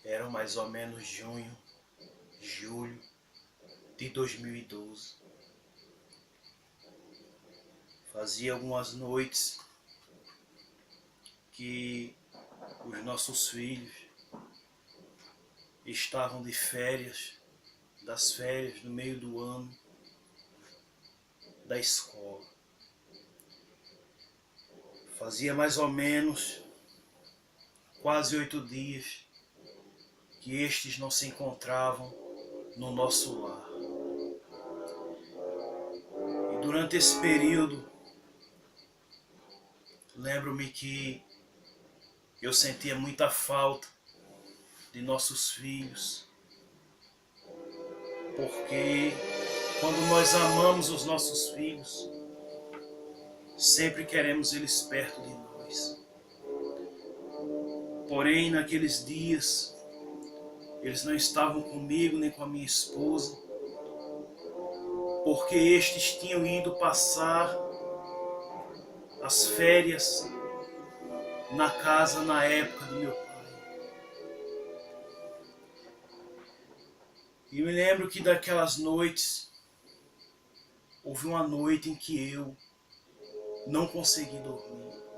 Era mais ou menos junho, julho de 2012. Fazia algumas noites que os nossos filhos estavam de férias, das férias no meio do ano da escola. Fazia mais ou menos quase 8 dias que estes não se encontravam no nosso lar. E durante esse período, lembro-me que eu sentia muita falta de nossos filhos, porque quando nós amamos os nossos filhos, sempre queremos eles perto de nós. Porém, naqueles dias, eles não estavam comigo nem com a minha esposa, porque estes tinham ido passar as férias na casa na época do meu pai. E me lembro que daquelas noites, houve uma noite em que eu não consegui dormir.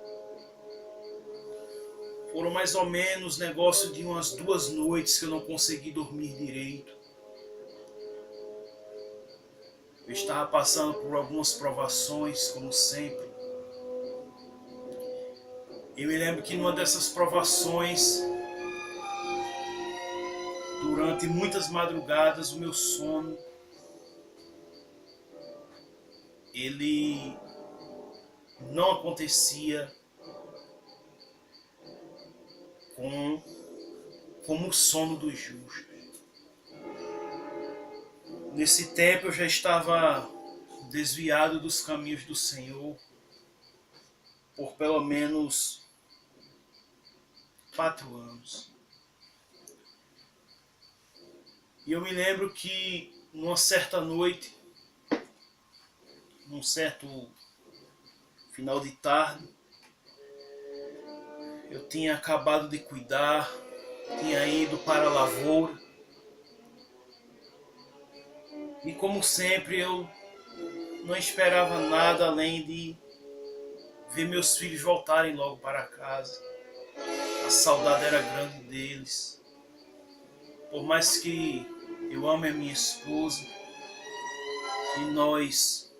Foram mais ou menos negócio de umas 2 noites que eu não consegui dormir direito. Eu estava passando por algumas provações, como sempre. E me lembro que numa dessas provações, durante muitas madrugadas, o meu sono, ele não acontecia como o sono dos justos. Nesse tempo eu já estava desviado dos caminhos do Senhor por pelo menos 4 anos. E eu me lembro que numa certa noite, num certo final de tarde, eu tinha acabado de cuidar, tinha ido para a lavoura. E como sempre eu não esperava nada além de ver meus filhos voltarem logo para casa. A saudade era grande deles. Por mais que eu ame a minha esposa e nós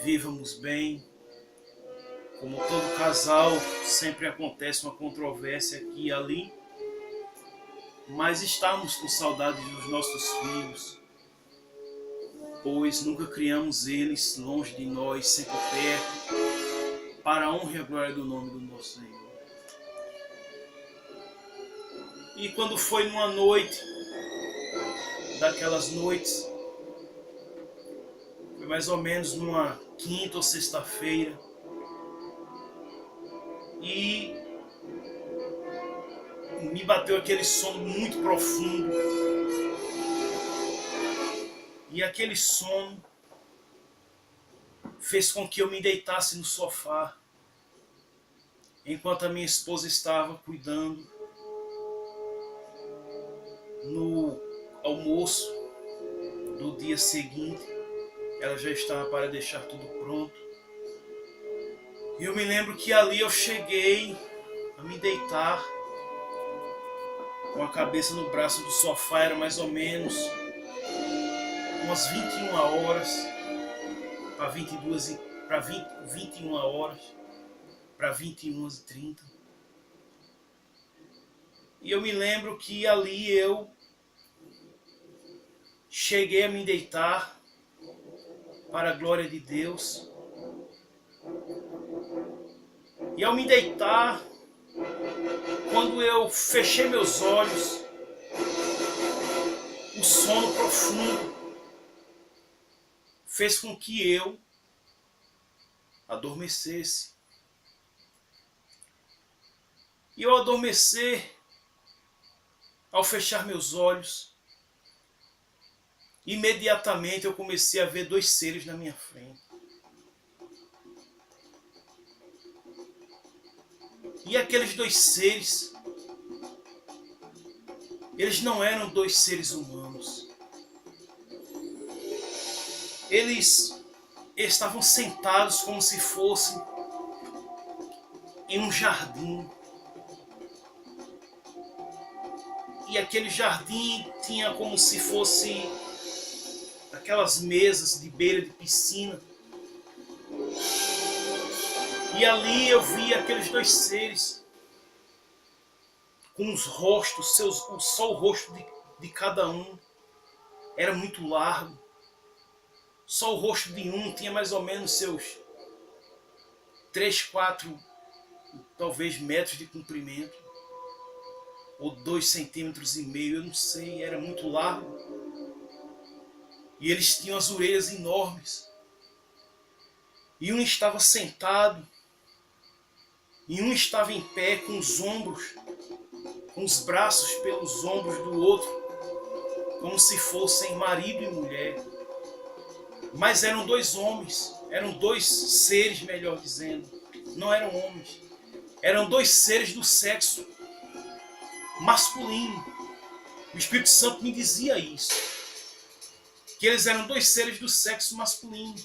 vivamos bem, como todo casal, sempre acontece uma controvérsia aqui e ali, mas estamos com saudade dos nossos filhos, pois nunca criamos eles longe de nós, sempre perto, para a honra e a glória do nome do nosso Senhor. E quando foi numa noite, daquelas noites, foi mais ou menos numa quinta ou sexta-feira, e me bateu aquele sono muito profundo. E aquele sono fez com que eu me deitasse no sofá, enquanto a minha esposa estava cuidando no almoço do dia seguinte. Ela já estava para deixar tudo pronto. E eu me lembro que ali eu cheguei a me deitar com a cabeça no braço do sofá. Era mais ou menos umas 21 horas para 22 para 21 horas para 21h30. E eu me lembro que ali eu cheguei a me deitar para a glória de Deus. E ao me deitar, quando eu fechei meus olhos, o sono profundo fez com que eu adormecesse. E ao adormecer, ao fechar meus olhos, imediatamente eu comecei a ver 2 seres na minha frente. E aqueles 2 seres eles não eram dois seres humanos. Eles estavam sentados como se fossem em um jardim. E aquele jardim tinha como se fosse aquelas mesas de beira de piscina. E ali eu vi aqueles dois seres com os rostos, só o rosto de cada um era muito largo. Só o rosto de um tinha mais ou menos seus 3, 4, talvez metros de comprimento. Ou 2,5 cm, eu não sei, era muito largo. E eles tinham as orelhas enormes. E um estava sentado, e um estava em pé com os ombros, com os braços pelos ombros do outro, como se fossem marido e mulher. Mas eram dois homens, eram dois seres, melhor dizendo, não eram homens. Eram dois seres do sexo masculino. O Espírito Santo me dizia isso, que eles eram dois seres do sexo masculino.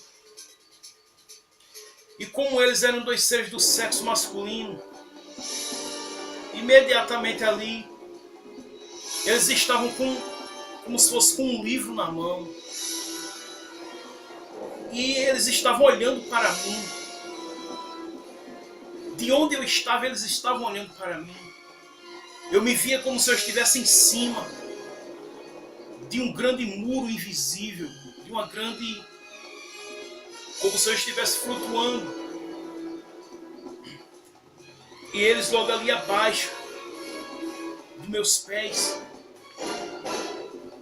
E como eles eram dois seres do sexo masculino, imediatamente ali, eles estavam como se fosse com um livro na mão. E eles estavam olhando para mim. De onde eu estava, eles estavam olhando para mim. Eu me via como se eu estivesse em cima de um grande muro invisível, de uma grande... como se eu estivesse flutuando. E eles logo ali abaixo dos meus pés.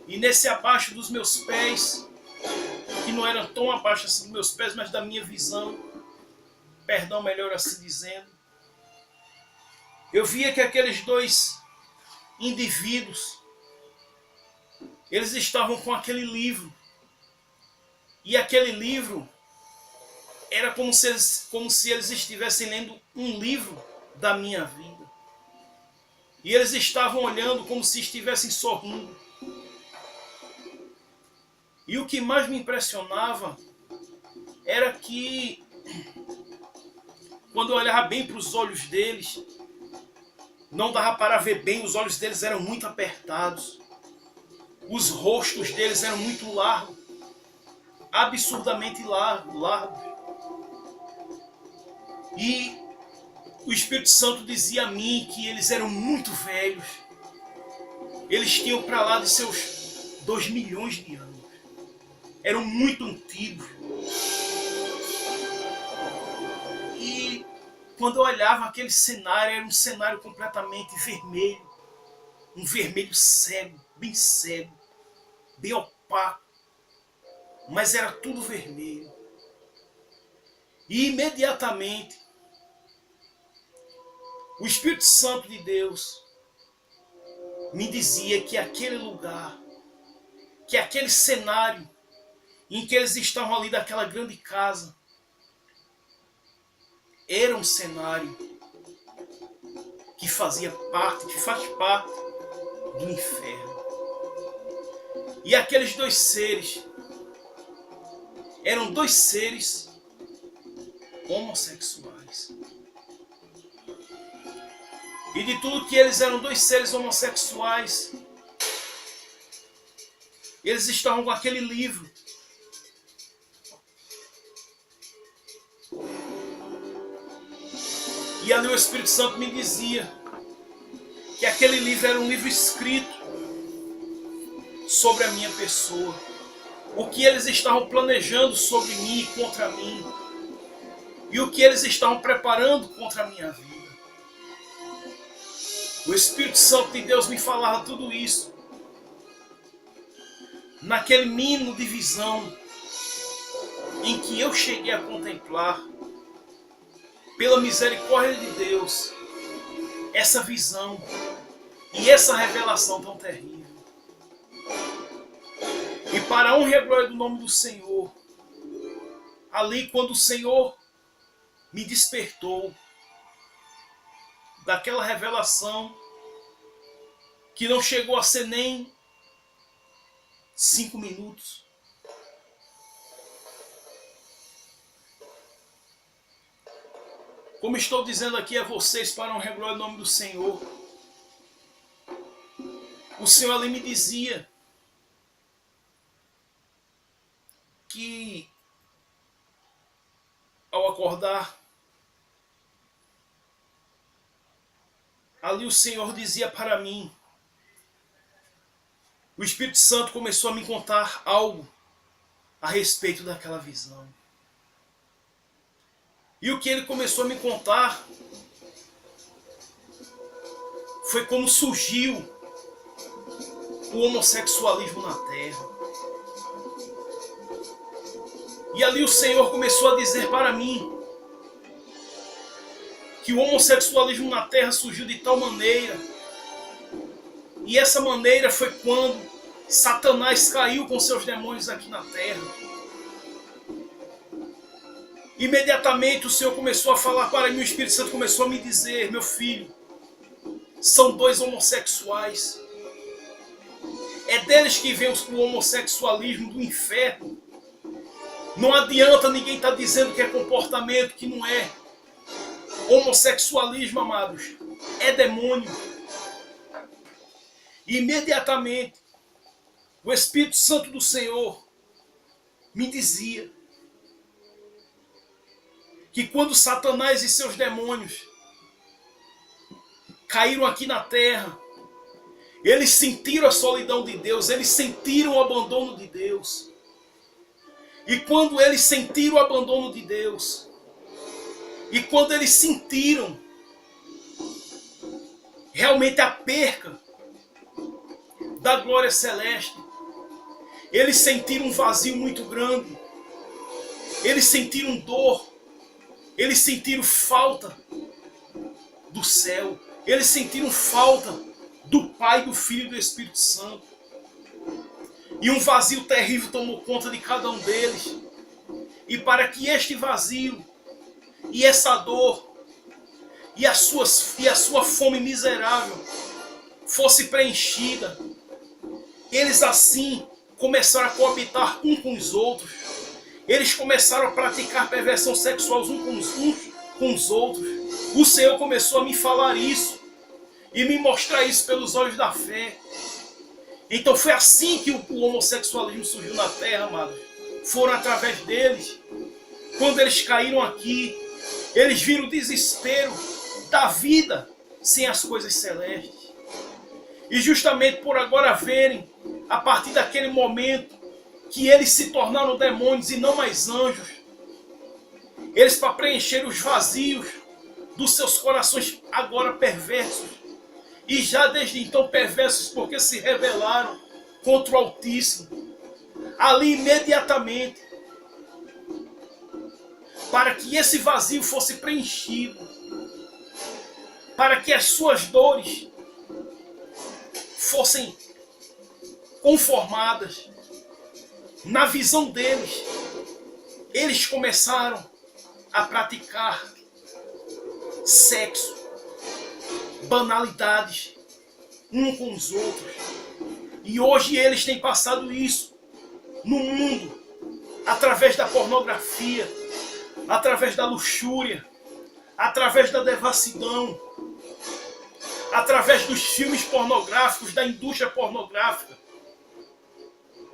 E nesse abaixo dos meus pés, que não eram tão abaixo assim dos meus pés, mas da minha visão, perdão, melhor assim dizendo, eu via que aqueles dois indivíduos, eles estavam com aquele livro. E aquele livro era como se eles estivessem lendo um livro da minha vida. E eles estavam olhando como se estivessem sorrindo. E o que mais me impressionava era que, quando eu olhava bem para os olhos deles, não dava para ver bem, os olhos deles eram muito apertados. Os rostos deles eram muito largos, absurdamente largos. E o Espírito Santo dizia a mim que eles eram muito velhos. Eles tinham para lá de seus 2 milhões de anos. Eram muito antigos. E quando eu olhava aquele cenário, era um cenário completamente vermelho. Um vermelho cego, bem opaco. Mas era tudo vermelho. E imediatamente, o Espírito Santo de Deus me dizia que aquele lugar, que aquele cenário em que eles estavam ali daquela grande casa, era um cenário que fazia parte, que faz parte do inferno. E aqueles dois seres eram dois seres homossexuais. E de tudo que eles eram dois seres homossexuais, eles estavam com aquele livro. E ali o Espírito Santo me dizia que aquele livro era um livro escrito sobre a minha pessoa. O que eles estavam planejando sobre mim e contra mim. E o que eles estavam preparando contra a minha vida. O Espírito Santo de Deus me falava tudo isso. Naquele mínimo de visão em que eu cheguei a contemplar, pela misericórdia de Deus, essa visão e essa revelação tão terrível. E para a honra e a glória do nome do Senhor, ali quando o Senhor me despertou daquela revelação, que não chegou a ser nem 5 minutos. Como estou dizendo aqui a vocês para honrar o nome do Senhor, o Senhor ali me dizia que ao acordar, ali o Senhor dizia para mim, o Espírito Santo começou a me contar algo a respeito daquela visão. E o que ele começou a me contar foi como surgiu o homossexualismo na Terra. E ali o Senhor começou a dizer para mim que o homossexualismo na Terra surgiu de tal maneira, e essa maneira foi quando Satanás caiu com seus demônios aqui na Terra. Imediatamente o Senhor começou a falar para mim, o Espírito Santo começou a me dizer, meu filho, são 2 homossexuais. É deles que vem o homossexualismo do inferno. Não adianta ninguém estar dizendo que é comportamento, que não é. Homossexualismo, amados, é demônio. E imediatamente o Espírito Santo do Senhor me dizia que quando Satanás e seus demônios caíram aqui na terra, eles sentiram a solidão de Deus, eles sentiram o abandono de Deus. E quando eles sentiram o abandono de Deus, e quando eles sentiram realmente a perca da glória celeste, eles sentiram um vazio muito grande, eles sentiram dor, eles sentiram falta do céu, eles sentiram falta do Pai, do Filho e do Espírito Santo. E um vazio terrível tomou conta de cada um deles. E para que este vazio e essa dor e a sua fome miserável fosse preenchida, eles assim começaram a coabitar um com os outros. Eles começaram a praticar perversão sexual uns com os outros. O Senhor começou a me falar isso e me mostrar isso pelos olhos da fé. Então foi assim que o homossexualismo surgiu na terra, amados. Foram através deles. Quando eles caíram aqui, eles viram o desespero da vida sem as coisas celestes. E justamente por agora verem, a partir daquele momento, que eles se tornaram demônios e não mais anjos, eles, para preencher os vazios dos seus corações agora perversos, e já desde então perversos porque se rebelaram contra o Altíssimo, ali imediatamente, para que esse vazio fosse preenchido, para que as suas dores fossem conformadas, na visão deles, eles começaram a praticar sexo, banalidades, um com os outros. E hoje eles têm passado isso no mundo, através da pornografia, através da luxúria, através da devassidão, através dos filmes pornográficos, da indústria pornográfica,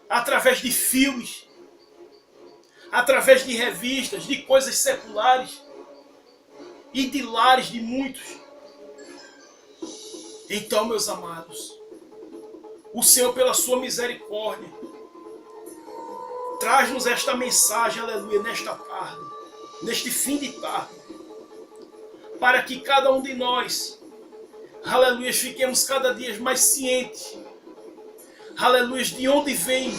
através de filmes, através de revistas, de coisas seculares e de lares de muitos. Então, meus amados, o Senhor, pela sua misericórdia, traz-nos esta mensagem, aleluia, nesta tarde, neste fim de tarde, para que cada um de nós, aleluia, fiquemos cada dia mais cientes, aleluia, de onde vêm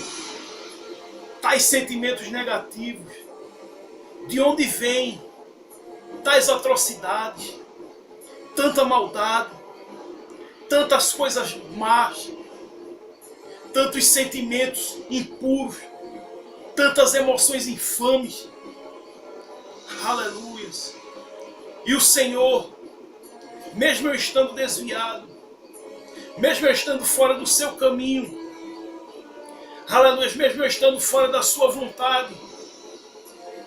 tais sentimentos negativos, de onde vêm tais atrocidades, tanta maldade, tantas coisas más, tantos sentimentos impuros, tantas emoções infames. Aleluias. E o Senhor, mesmo eu estando desviado, mesmo eu estando fora do seu caminho, aleluia, mesmo eu estando fora da sua vontade,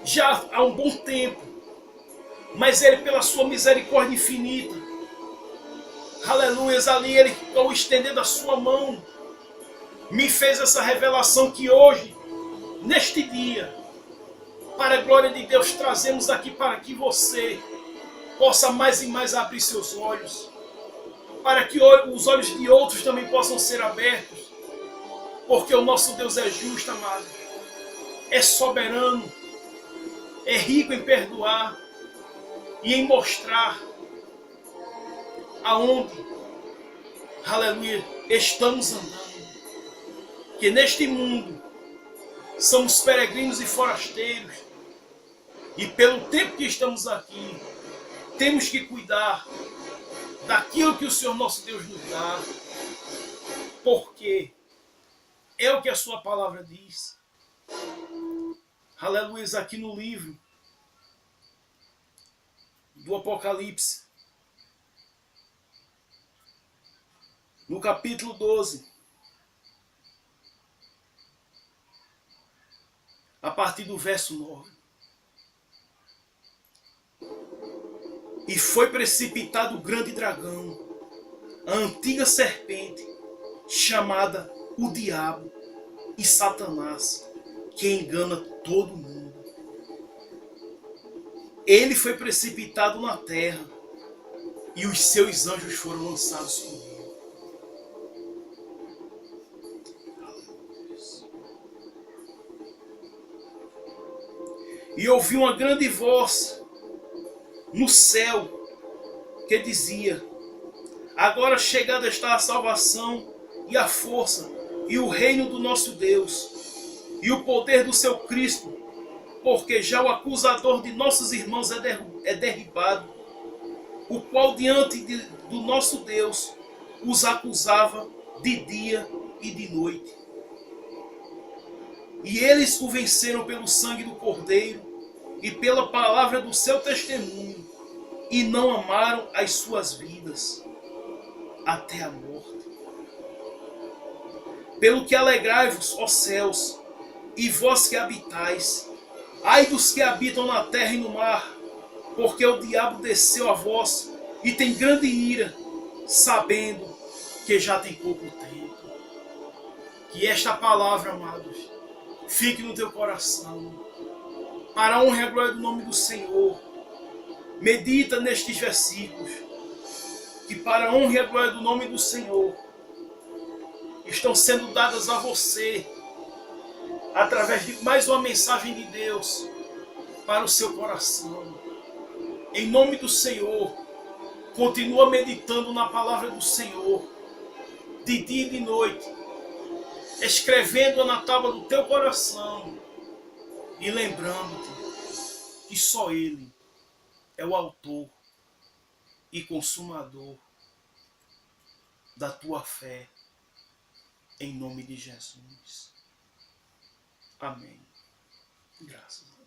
já há um bom tempo, mas Ele, pela sua misericórdia infinita, aleluia, ali Ele, ao estender da sua mão, me fez essa revelação que hoje, neste dia, para a glória de Deus, trazemos aqui para que você possa mais e mais abrir seus olhos, para que os olhos de outros também possam ser abertos, porque o nosso Deus é justo, amado, é soberano, é rico em perdoar e em mostrar aonde, aleluia, estamos andando. Que neste mundo somos peregrinos e forasteiros, e pelo tempo que estamos aqui, temos que cuidar daquilo que o Senhor nosso Deus nos dá, porque é o que a sua palavra diz. Aleluia, aqui no livro do Apocalipse, no capítulo 12, a partir do verso 9. E foi precipitado o grande dragão, a antiga serpente, chamada o diabo e Satanás, que engana todo mundo. Ele foi precipitado na terra, e os seus anjos foram lançados com ele. E ouvi uma grande voz no céu que dizia: agora chegada está a salvação e a força e o reino do nosso Deus e o poder do seu Cristo, porque já o acusador de nossos irmãos é derribado, o qual diante do nosso Deus os acusava de dia e de noite. E eles o venceram pelo sangue do Cordeiro e pela palavra do seu testemunho, e não amaram as suas vidas até a morte. Pelo que alegrai-vos, ó céus, e vós que habitais, ai dos que habitam na terra e no mar, porque o diabo desceu a vós e tem grande ira, sabendo que já tem pouco tempo. Que esta palavra, amados, fique no teu coração, para a honra e a glória do nome do Senhor. Medita nestes versículos, que para a honra e a glória do nome do Senhor estão sendo dadas a você, através de mais uma mensagem de Deus para o seu coração. Em nome do Senhor, continua meditando na palavra do Senhor, de dia e de noite, escrevendo-a na tábua do teu coração e lembrando-te que só Ele é o autor e consumador da tua fé, em nome de Jesus. Amém. Graças a Deus.